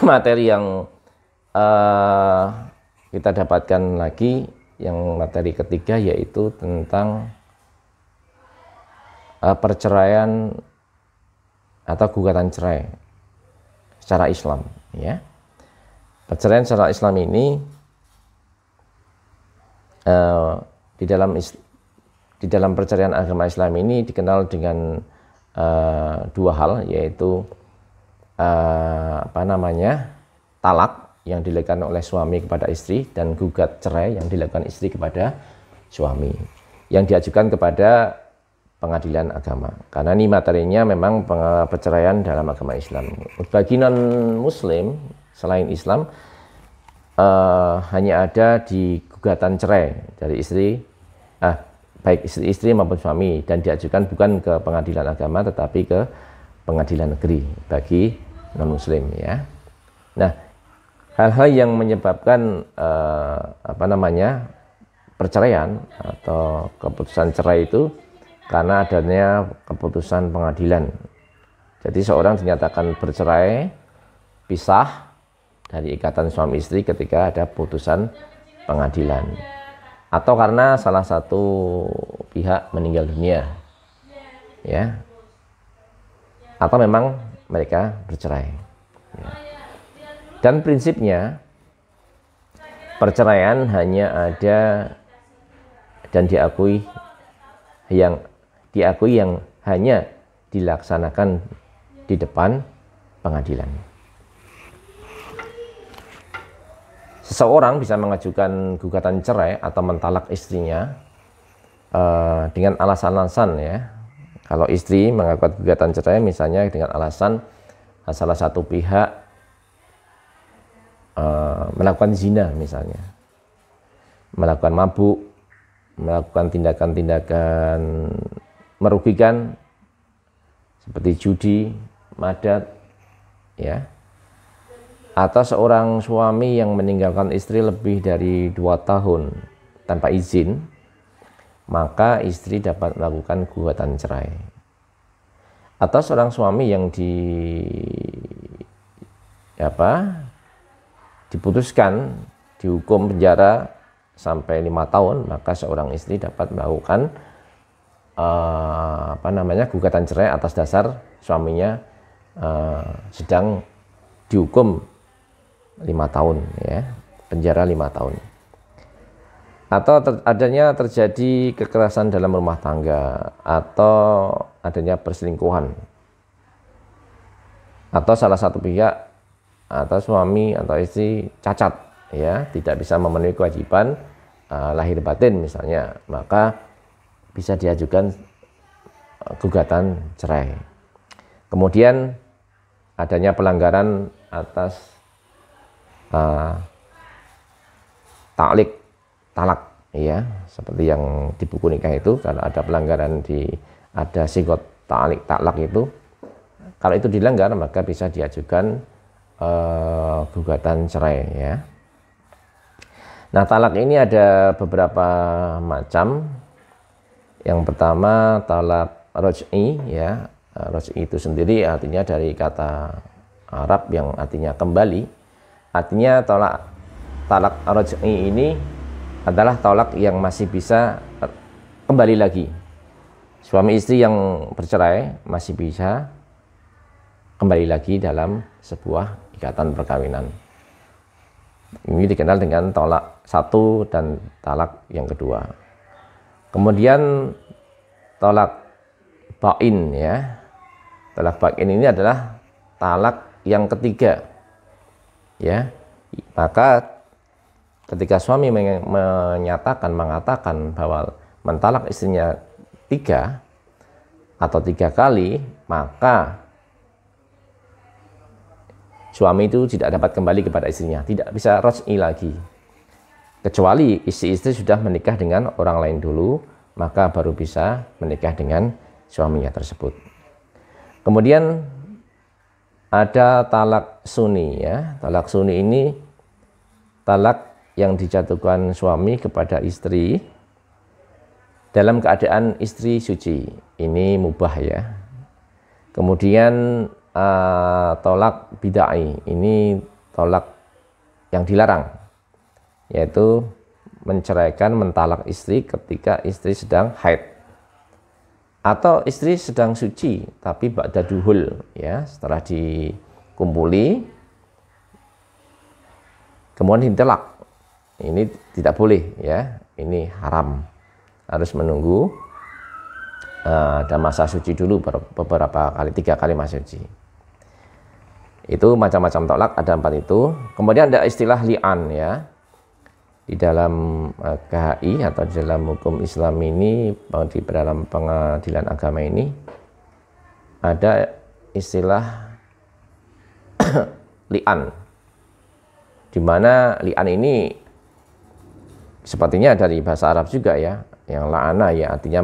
materi yang kita dapatkan lagi, yang materi ketiga, yaitu tentang perceraian atau gugatan cerai secara Islam, ya. Perceraian secara Islam ini di dalam perceraian agama Islam ini dikenal dengan dua hal, yaitu talak yang dilakukan oleh suami kepada istri dan gugat cerai yang dilakukan istri kepada suami, yang diajukan kepada pengadilan agama. Karena ini materinya memang perceraian dalam agama Islam. Bagi non-Muslim selain Islam, hanya ada di gugatan cerai dari istri, baik istri maupun suami, dan diajukan bukan ke pengadilan agama tetapi ke pengadilan negeri bagi non-Muslim, ya. Nah, hal-hal yang menyebabkan perceraian atau keputusan cerai itu karena adanya keputusan pengadilan. Jadi seorang dinyatakan bercerai, pisah dari ikatan suami istri ketika ada putusan pengadilan, atau karena salah satu pihak meninggal dunia, ya, atau memang mereka bercerai, ya. Dan prinsipnya perceraian hanya ada dan diakui yang hanya dilaksanakan di depan pengadilan. Seseorang bisa mengajukan gugatan cerai atau mentalak istrinya dengan alasan-alasan, ya. Kalau istri mengajukan gugatan cerai misalnya dengan alasan salah satu pihak melakukan zina, misalnya melakukan mabuk, melakukan tindakan-tindakan merugikan seperti judi, madat, ya. Atau seorang suami yang meninggalkan istri lebih dari 2 tahun tanpa izin, maka istri dapat melakukan gugatan cerai. Atau seorang suami yang diputuskan dihukum penjara sampai 5 tahun, maka seorang istri dapat melakukan gugatan cerai atas dasar suaminya sedang dihukum 5 tahun, ya, penjara 5 tahun. Atau adanya terjadi kekerasan dalam rumah tangga, atau adanya perselingkuhan, atau salah satu pihak atau suami atau istri cacat, ya, tidak bisa memenuhi kewajiban lahir batin misalnya, maka bisa diajukan gugatan cerai. Kemudian adanya pelanggaran atas talak, ya, seperti yang di buku nikah itu, kalau ada pelanggaran ada sigot talak itu, kalau itu dilanggar maka bisa diajukan gugatan cerai, ya. Nah, talak ini ada beberapa macam. Yang pertama talak roj'i, ya. Roj'i itu sendiri artinya dari kata Arab yang artinya kembali. Artinya talak roj'i ini adalah talak yang masih bisa kembali lagi. Suami istri yang bercerai masih bisa kembali lagi dalam sebuah ikatan perkawinan. Ini dikenal dengan talak satu dan talak yang kedua. Kemudian talak bain, ya. Talak bain ini adalah talak yang ketiga, ya. Maka ketika suami mengatakan bahwa mentalak istrinya 3 atau 3 kali, maka suami itu tidak dapat kembali kepada istrinya, tidak bisa roj'i lagi. Kecuali istri sudah menikah dengan orang lain dulu, maka baru bisa menikah dengan suaminya tersebut. Kemudian ada talak sunni, ya. Talak sunni ini talak yang dijatuhkan suami kepada istri dalam keadaan istri suci. Ini mubah, ya. Kemudian tolak bid'ai, ini tolak yang dilarang, yaitu menceraikan, mentalak istri ketika istri sedang haid atau istri sedang suci tapi ba'da duhul, ya, setelah dikumpuli kemudian ditalak. Ini tidak boleh, ya, ini haram, harus menunggu ada masa suci dulu beberapa kali, 3 kali masa suci. Itu macam-macam tolak, ada 4 itu. Kemudian ada istilah li'an, ya. Di dalam KHI atau di dalam hukum Islam ini, di dalam pengadilan agama ini ada istilah li'an, di mana li'an ini sepertinya dari bahasa Arab juga, ya, yang la'ana, ya, artinya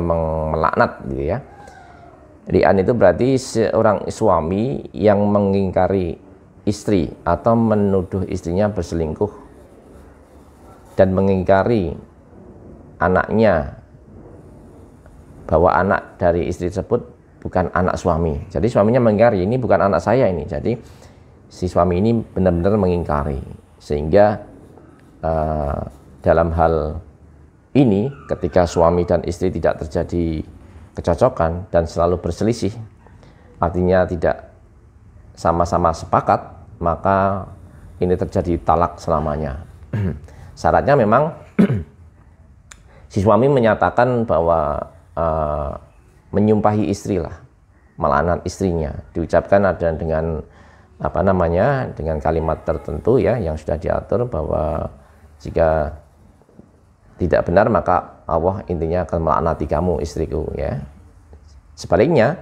melaknat gitu, ya. Li'an itu berarti seorang suami yang mengingkari istri atau menuduh istrinya berselingkuh dan mengingkari anaknya, bahwa anak dari istri tersebut bukan anak suami. Jadi suaminya mengingkari, ini bukan anak saya ini. Jadi si suami ini benar-benar mengingkari, sehingga dalam hal ini ketika suami dan istri tidak terjadi kecocokan dan selalu berselisih, artinya tidak sama-sama sepakat, maka ini terjadi talak selamanya. Syaratnya memang si suami menyatakan bahwa menyumpahi istri lah, melaknat istrinya, diucapkan ada dengan dengan kalimat tertentu, ya, yang sudah diatur, bahwa jika tidak benar maka Allah intinya akan melaknati kamu istriku, ya. Sebaliknya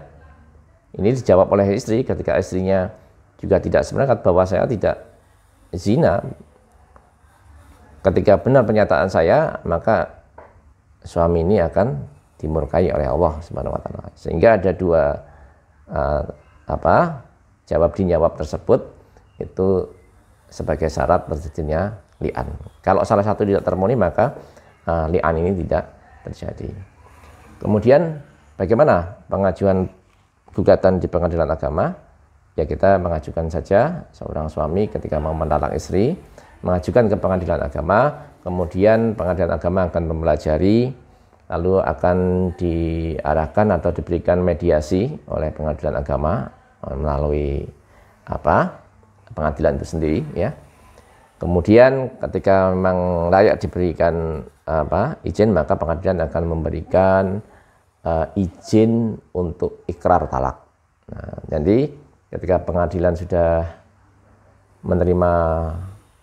ini dijawab oleh istri ketika istrinya juga tidak sependapat bahwa saya tidak zina. Ketika benar pernyataan saya, maka suami ini akan dimurkai oleh Allah Subhanahu wa taala. Sehingga ada 2 jawab tersebut itu sebagai syarat terjadinya li'an. Kalau salah satu tidak terpenuhi, maka li'an ini tidak terjadi. Kemudian bagaimana pengajuan gugatan di pengadilan agama? Ya, kita mengajukan saja, seorang suami ketika mau mentalak istri mengajukan ke pengadilan agama, kemudian pengadilan agama akan mempelajari, lalu akan diarahkan atau diberikan mediasi oleh pengadilan agama melalui pengadilan itu sendiri, ya. Kemudian ketika memang layak diberikan izin, maka pengadilan akan memberikan izin untuk ikrar talak. Nah, jadi ketika pengadilan sudah menerima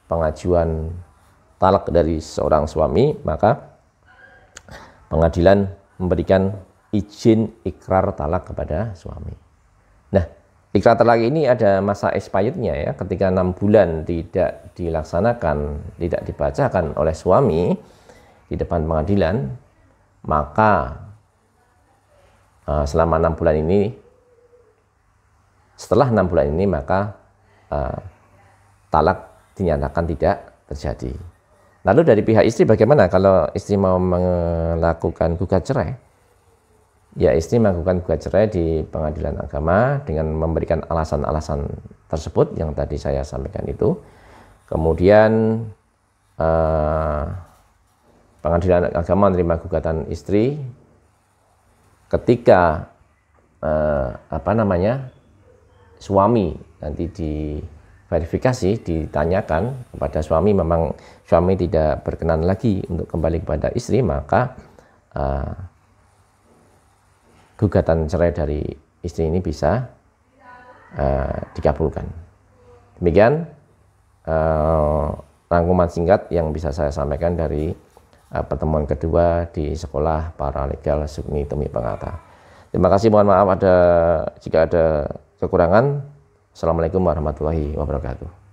pengajuan talak dari seorang suami, maka pengadilan memberikan izin ikrar talak kepada suami. Nah, ikrar talak ini ada masa expirednya, ya. Ketika 6 bulan tidak dilaksanakan, tidak dibacakan oleh suami di depan pengadilan, maka selama 6 bulan ini, setelah 6 bulan ini, maka talak dinyatakan tidak terjadi. Lalu dari pihak istri bagaimana kalau istri mau melakukan gugat cerai? Ya, istri melakukan gugat cerai di pengadilan agama dengan memberikan alasan-alasan tersebut yang tadi saya sampaikan itu. Kemudian pengadilan agama menerima gugatan istri ketika suami nanti diverifikasi, ditanyakan kepada suami, memang suami tidak berkenan lagi untuk kembali kepada istri, maka gugatan cerai dari istri ini bisa dikabulkan. Demikian rangkuman singkat yang bisa saya sampaikan dari pertemuan kedua di Sekolah Paralegal Sugni Tumi Pangata. Terima kasih, mohon maaf jika ada kekurangan. Assalamualaikum warahmatullahi wabarakatuh.